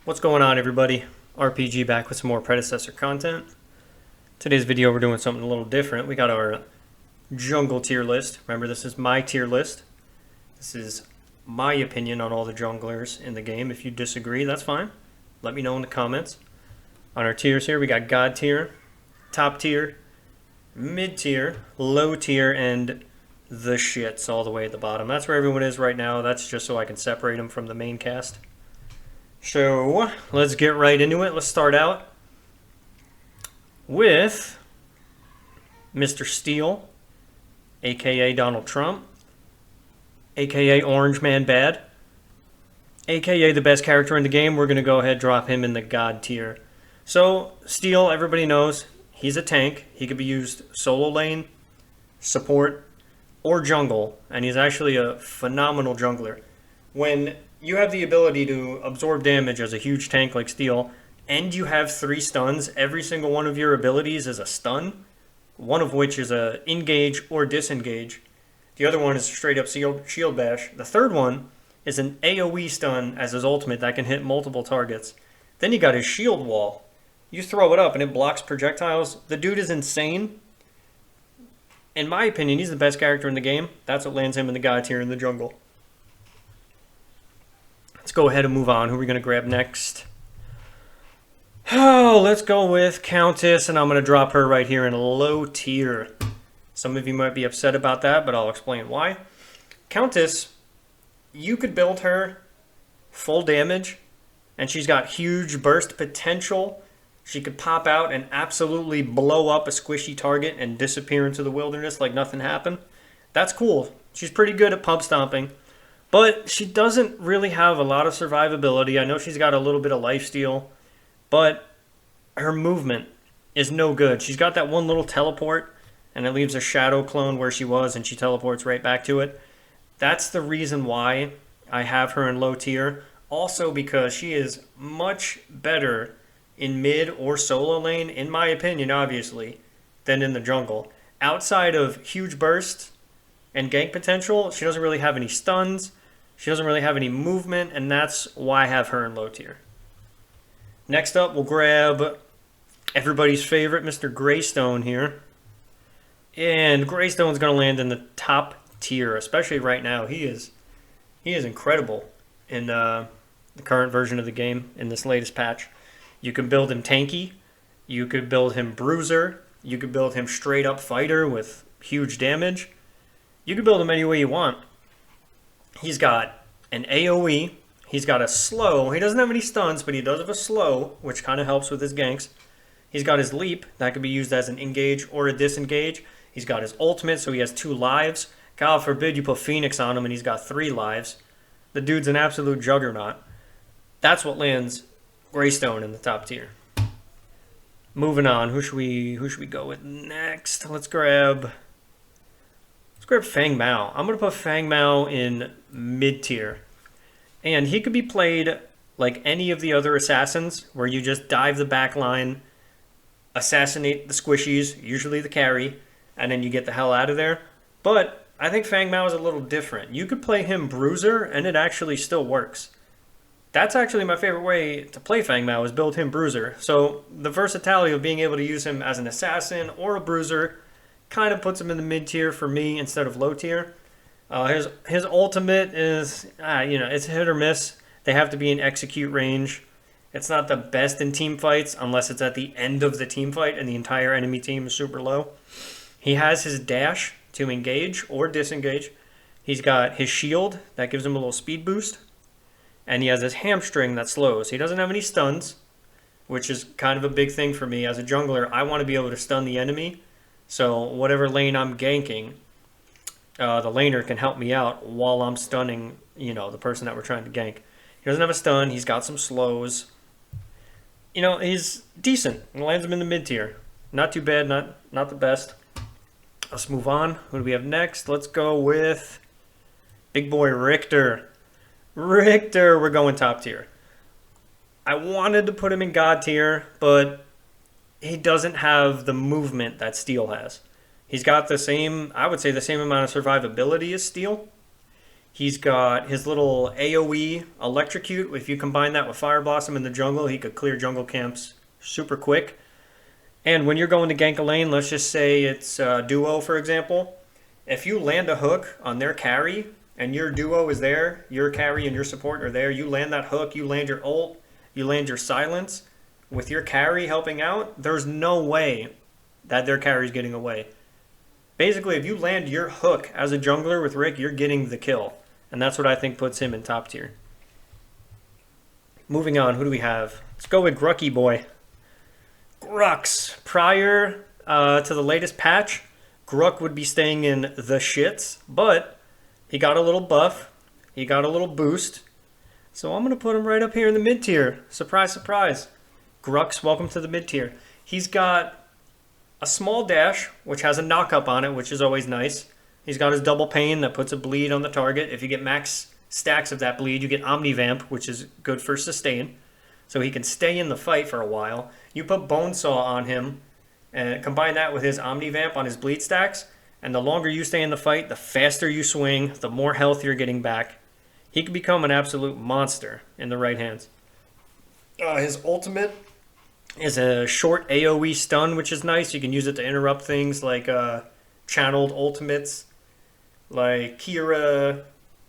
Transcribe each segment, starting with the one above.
What's going on, everybody? RPG back with some more Predecessor content. Today's video we're doing something a little different. We got our jungle tier list. Remember, this is my tier list. This is my opinion on all the junglers in the game. If you disagree, that's fine. Let me know in the comments. On our tiers here, we got God tier, top tier, mid tier, low tier, and the shits all the way at the bottom. That's where everyone is right now. That's just so I can separate them from the main cast. So, let's get right into it. Let's start out with Mr. Steel, aka Donald Trump, aka Orange Man Bad, aka the best character in the game. We're going to go ahead and drop him in the God tier. So, Steel, everybody knows, he's a tank. He could be used solo lane, support, or jungle, and he's actually a phenomenal jungler. When you have the ability to absorb damage as a huge tank like Steel, and you have 3 stuns. Every single one of your abilities is a stun, one of which is a engage or disengage. The other one is straight up shield bash. The third one is an AoE stun as his ultimate that can hit multiple targets. Then you got his shield wall. You throw it up and it blocks projectiles. The dude is insane. In my opinion, he's the best character in the game. That's what lands him in the God tier in the jungle. Let's go ahead and move on. Who are we going to grab next? Oh, let's go with Countess, and I'm going to drop her right here in a low tier. Some of you might be upset about that, but I'll explain why. Countess, you could build her full damage, and she's got huge burst potential. She could pop out and absolutely blow up a squishy target and disappear into the wilderness like nothing happened. That's cool. She's pretty good at pump stomping. But she doesn't really have a lot of survivability. I know she's got a little bit of lifesteal, but her movement is no good. She's got that one little teleport, and it leaves a shadow clone where she was, and she teleports right back to it. That's the reason why I have her in low tier. Also because she is much better in mid or solo lane, in my opinion, obviously, than in the jungle. Outside of huge bursts and gank potential, she doesn't really have any stuns. She doesn't really have any movement, and that's why I have her in low tier. Next up, we'll grab everybody's favorite, Mr. Greystone here. And Greystone's going to land in the top tier, especially right now. He is incredible in the current version of the game, in this latest patch. You can build him tanky. You could build him bruiser. You could build him straight up fighter with huge damage. You can build him any way you want. He's got an AoE. He's got a slow. He doesn't have any stuns, but he does have a slow, which kind of helps with his ganks. He's got his leap. That could be used as an engage or a disengage. He's got his ultimate, so he has 2 lives. God forbid you put Phoenix on him and he's got 3 lives. The dude's an absolute juggernaut. That's what lands Greystone in the top tier. Moving on. Who should we go with next? Let's grab Fang Ma. I'm going to put Fang Ma in mid-tier. And he could be played like any of the other assassins, where you just dive the back line, assassinate the squishies, usually the Kari, and then you get the hell out of there. But I think Fang Ma is a little different. You could play him bruiser, and it actually still works. That's actually my favorite way to play Fang Ma, is build him bruiser. So the versatility of being able to use him as an assassin or a bruiser kind of puts him in the mid tier for me instead of low tier. His ultimate is, it's hit or miss. They have to be in execute range. It's not the best in team fights unless it's at the end of the team fight and the entire enemy team is super low. He has his dash to engage or disengage. He's got his shield that gives him a little speed boost. And he has his hamstring that slows. He doesn't have any stuns, which is kind of a big thing for me. As a jungler, I want to be able to stun the enemy. So whatever lane I'm ganking, the laner can help me out while I'm stunning, the person that we're trying to gank. He doesn't have a stun. He's got some slows. He's decent. It lands him in the mid tier. Not too bad, not the best. Let's move on. Who do we have next? Let's go with big boy Richter. We're going top tier. I wanted to put him in God tier, but he doesn't have the movement that Steel has. He's got the same, I would say the same amount of survivability as Steel. He's got his little AoE Electrocute. If you combine that with Fire Blossom in the jungle, he could clear jungle camps super quick. And when you're going to gank a lane, let's just say it's duo, for example. If you land a hook on their carry and your duo is there, your carry and your support are there, you land that hook, you land your ult, you land your silence, with your carry helping out, there's no way that their carry is getting away. Basically, if you land your hook as a jungler with Rick, you're getting the kill. And that's what I think puts him in top tier. Moving on, who do we have? Let's go with Grucky Boy. Grux. Prior to the latest patch, Gruk would be staying in the shits, but he got a little buff. He got a little boost. So I'm going to put him right up here in the mid tier. Surprise, surprise. Grux, welcome to the mid tier. He's got a small dash, which has a knock-up on it, which is always nice. He's got his double pain that puts a bleed on the target. If you get max stacks of that bleed, you get Omnivamp, which is good for sustain. So he can stay in the fight for a while. You put Bonesaw on him, and combine that with his Omnivamp on his bleed stacks, and the longer you stay in the fight, the faster you swing, the more health you're getting back. He can become an absolute monster in the right hands. His ultimate is a short AoE stun, which is nice. You can use it to interrupt things like channeled ultimates, like Kira,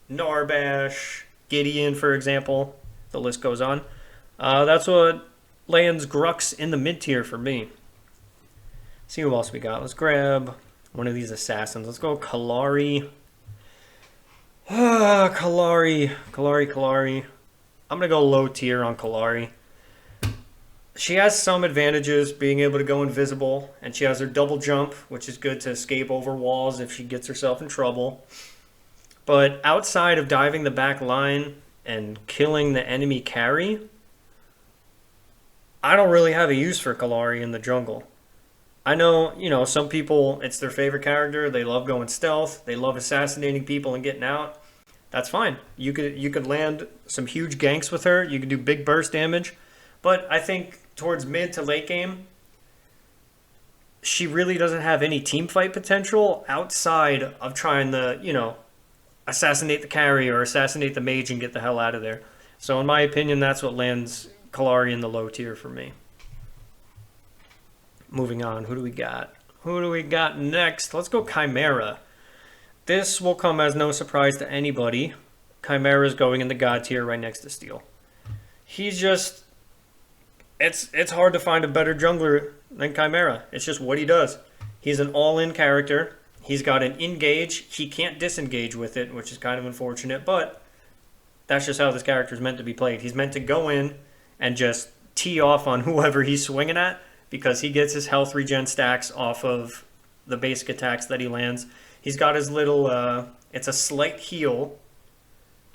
Narbash, Gideon, for example. The list goes on. That's what lands Grux in the mid tier for me. See who else we got. Let's grab one of these assassins. Let's go Kari. Kari. I'm going to go low tier on Kari. She has some advantages, being able to go invisible, and she has her double jump, which is good to escape over walls if she gets herself in trouble. But outside of diving the back line and killing the enemy carry, I don't really have a use for Kari in the jungle. I know, some people, it's their favorite character. They love going stealth. They love assassinating people and getting out. That's fine. You could land some huge ganks with her. You could do big burst damage. But I think towards mid to late game, she really doesn't have any team fight potential outside of trying to, assassinate the carry or assassinate the mage and get the hell out of there. So in my opinion, that's what lands Kari in the low tier for me. Moving on, who do we got? Who do we got next? Let's go Chimera. This will come as no surprise to anybody. Chimera is going in the god tier right next to Steel. He's just... It's hard to find a better jungler than Chimera. It's just what he does. He's an all-in character. He's got an engage. He can't disengage with it, which is kind of unfortunate, but that's just how this character is meant to be played. He's meant to go in and just tee off on whoever he's swinging at, because he gets his health regen stacks off of the basic attacks that he lands. He's got his little, it's a slight heal,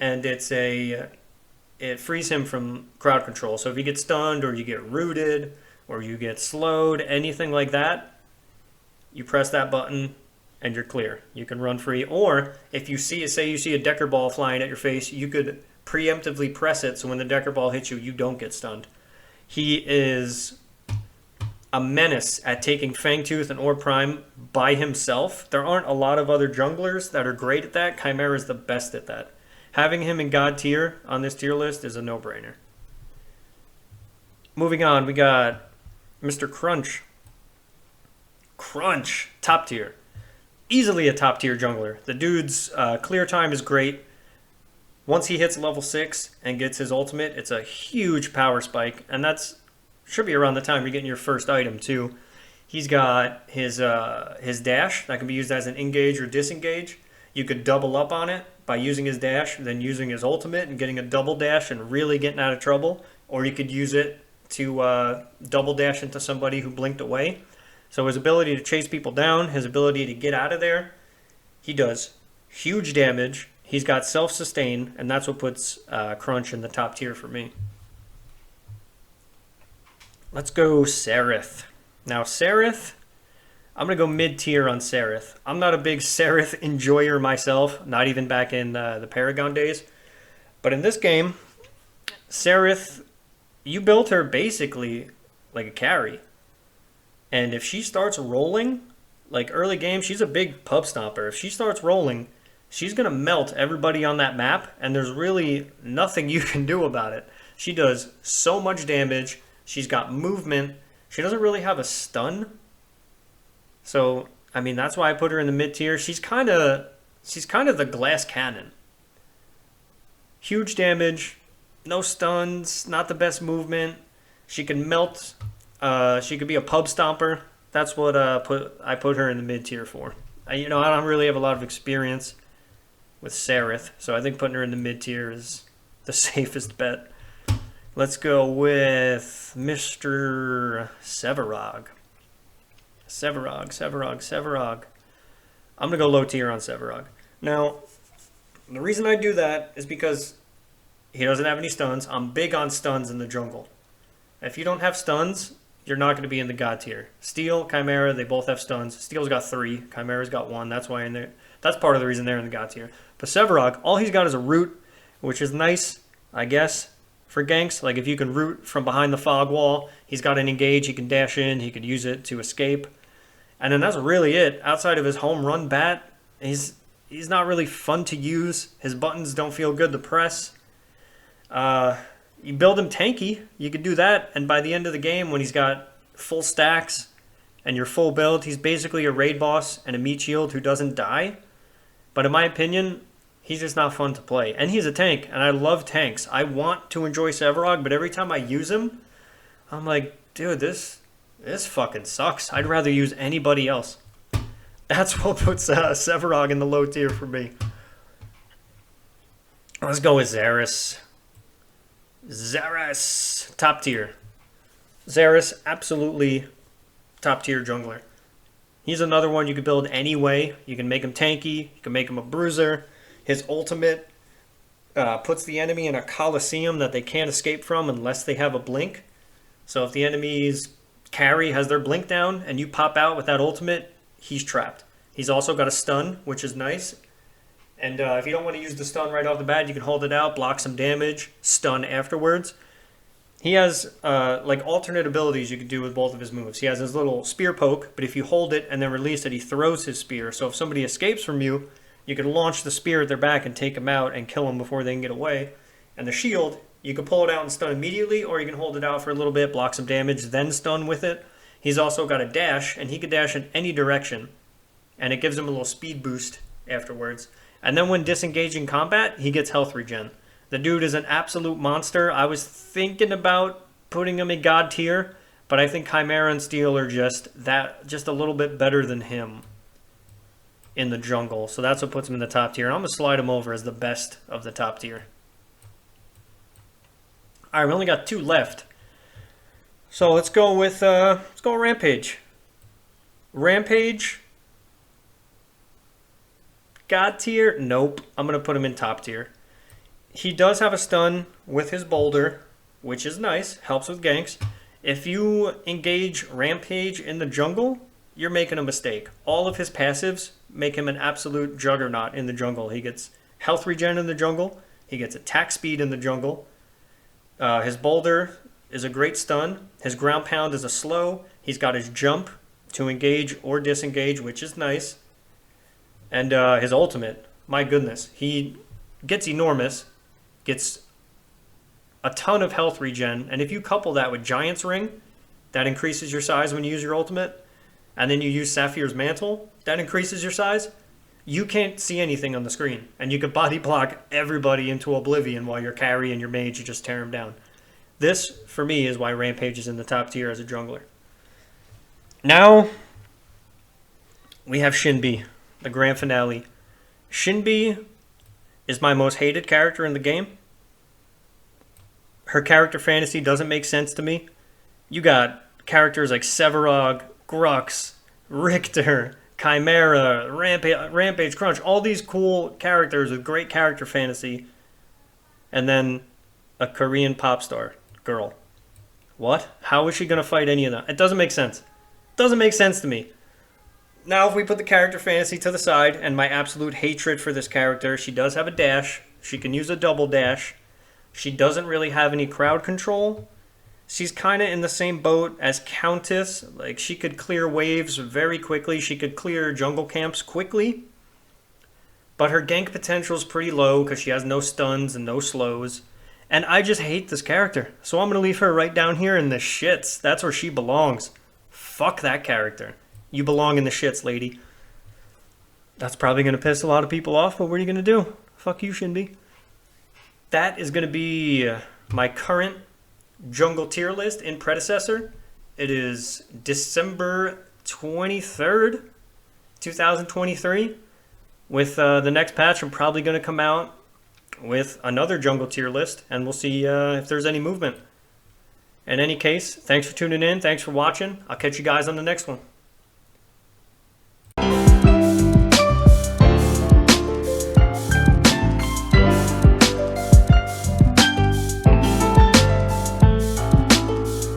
and it frees him from crowd control. So if you get stunned or you get rooted or you get slowed, anything like that, you press that button and you're clear. You can run free. Or if you say you see a Decker Ball flying at your face, you could preemptively press it so when the Decker Ball hits you, you don't get stunned. He is a menace at taking Fangtooth and Orb Prime by himself. There aren't a lot of other junglers that are great at that. Chimera is the best at that. Having him in God tier on this tier list is a no-brainer. Moving on, we got Mr. Crunch. Crunch, top tier. Easily a top tier jungler. The dude's clear time is great. Once he hits level 6 and gets his ultimate, it's a huge power spike. And that's should be around the time you're getting your first item too. He's got his dash that can be used as an engage or disengage. You could double up on it by using his dash, then using his ultimate and getting a double dash and really getting out of trouble. Or you could use it to double dash into somebody who blinked away. So his ability to chase people down, his ability to get out of there, he does huge damage. He's got self-sustain, and that's what puts Crunch in the top tier for me. Let's go Sarth. Now Sarth, I'm going to go mid-tier on Sarth. I'm not a big Sarth enjoyer myself, not even back in the Paragon days. But in this game, Sarth, you built her basically like a carry. And if she starts rolling, like early game, she's a big pub stomper. If she starts rolling, she's going to melt everybody on that map, and there's really nothing you can do about it. She does so much damage. She's got movement. She doesn't really have a stun. So, I mean, that's why I put her in the mid tier. She's kind of the glass cannon. Huge damage, no stuns, not the best movement. She can melt. She could be a pub stomper. That's what I put her in the mid tier for. I don't really have a lot of experience with Sarth, so I think putting her in the mid tier is the safest bet. Let's go with Mr. Seog. Seog. I'm going to go low tier on Seog. Now, the reason I do that is because he doesn't have any stuns. I'm big on stuns in the jungle. If you don't have stuns, you're not going to be in the god tier. Steel, Chimera, they both have stuns. Steel's got 3. Chimera's got 1. That's why in there. That's part of the reason they're in the god tier. But Seog, all he's got is a root, which is nice, I guess, for ganks. Like if you can root from behind the fog wall, he's got an engage. He can dash in. He could use it to escape. And then that's really it. Outside of his home run bat, he's not really fun to use. His buttons don't feel good to press. You build him tanky, you could do that, and by the end of the game, when he's got full stacks and you're full build, he's basically a raid boss and a meat shield who doesn't die. But in my opinion, he's just not fun to play. And he's a tank, and I love tanks. I want to enjoy Seog, but every time I use him, I'm like, dude, this fucking sucks. I'd rather use anybody else. That's what puts Seog in the low tier for me. Let's go with Zeus. Zeus, top tier. Zeus, absolutely top tier jungler. He's another one you can build any way. You can make him tanky. You can make him a bruiser. His ultimate puts the enemy in a coliseum that they can't escape from unless they have a blink. So if the enemy's Kari has their blink down and you pop out with that ultimate, he's trapped. He's also got a stun, which is nice. And if you don't want to use the stun right off the bat, you can hold it out, block some damage, stun afterwards. He has like alternate abilities you can do with both of his moves. He has his little spear poke, but if you hold it and then release it, he throws his spear. So if somebody escapes from you, you can launch the spear at their back and take them out and kill them before they can get away. And the shield, you can pull it out and stun immediately, or you can hold it out for a little bit, block some damage, then stun with it. He's also got a dash, and he can dash in any direction. And it gives him a little speed boost afterwards. And then when disengaging combat, he gets health regen. The dude is an absolute monster. I was thinking about putting him in god tier, but I think Chimera and Steel are just a little bit better than him in the jungle. So that's what puts him in the top tier. I'm going to slide him over as the best of the top tier. All right, we only got 2 left. So let's go with Rampage. Rampage, god tier? Nope. I'm going to put him in top tier. He does have a stun with his boulder, which is nice. Helps with ganks. If you engage Rampage in the jungle, you're making a mistake. All of his passives make him an absolute juggernaut in the jungle. He gets health regen in the jungle. He gets attack speed in the jungle. His boulder is a great stun. His ground pound is a slow. He's got his jump to engage or disengage, which is nice. And his ultimate, my goodness, he gets enormous, gets a ton of health regen, and if you couple that with Giant's Ring, that increases your size when you use your ultimate, and then you use Sapphire's Mantle, that increases your size, you can't see anything on the screen, and you can body block everybody into oblivion while your Kari and your mage, you just tear them down. This, for me, is why Rampage is in the top tier as a jungler. Now, we have Shinbi. The grand finale. Shinbi is my most hated character in the game. Her character fantasy doesn't make sense to me. You got characters like Seog, Grux, Richter, Chimera, Rampage, Crunch, all these cool characters with great character fantasy. And then a Korean pop star girl. What? How is she going to fight any of them? It doesn't make sense. It doesn't make sense to me. Now, if we put the character fantasy to the side and my absolute hatred for this character, she does have a dash. She can use a double dash. She doesn't really have any crowd control. She's kind of in the same boat as Countess. Like, she could clear waves very quickly. She could clear jungle camps quickly. but her gank potential is pretty low because she has no stuns and no slows. And I just hate this character. So I'm going to leave her right down here in the shits. That's where she belongs. Fuck that character. You belong in the shits, lady. That's probably going to piss a lot of people off, but what are you going to do? Fuck you, Shinbi. That is going to be my current jungle tier list in Predecessor. It is December 23rd, 2023. With the next patch, I'm probably going to come out with another jungle tier list, and we'll see if there's any movement. In any case, thanks for tuning in. Thanks for watching. I'll catch you guys on the next one.